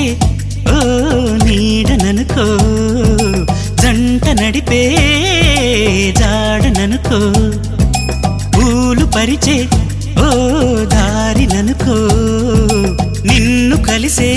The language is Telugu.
నిలిచే ఓ నీడననుకో, జంట నడిపే జాడననుకో, పూలు పరిచే ఓ దారిననుకో, నిన్ను కలిసే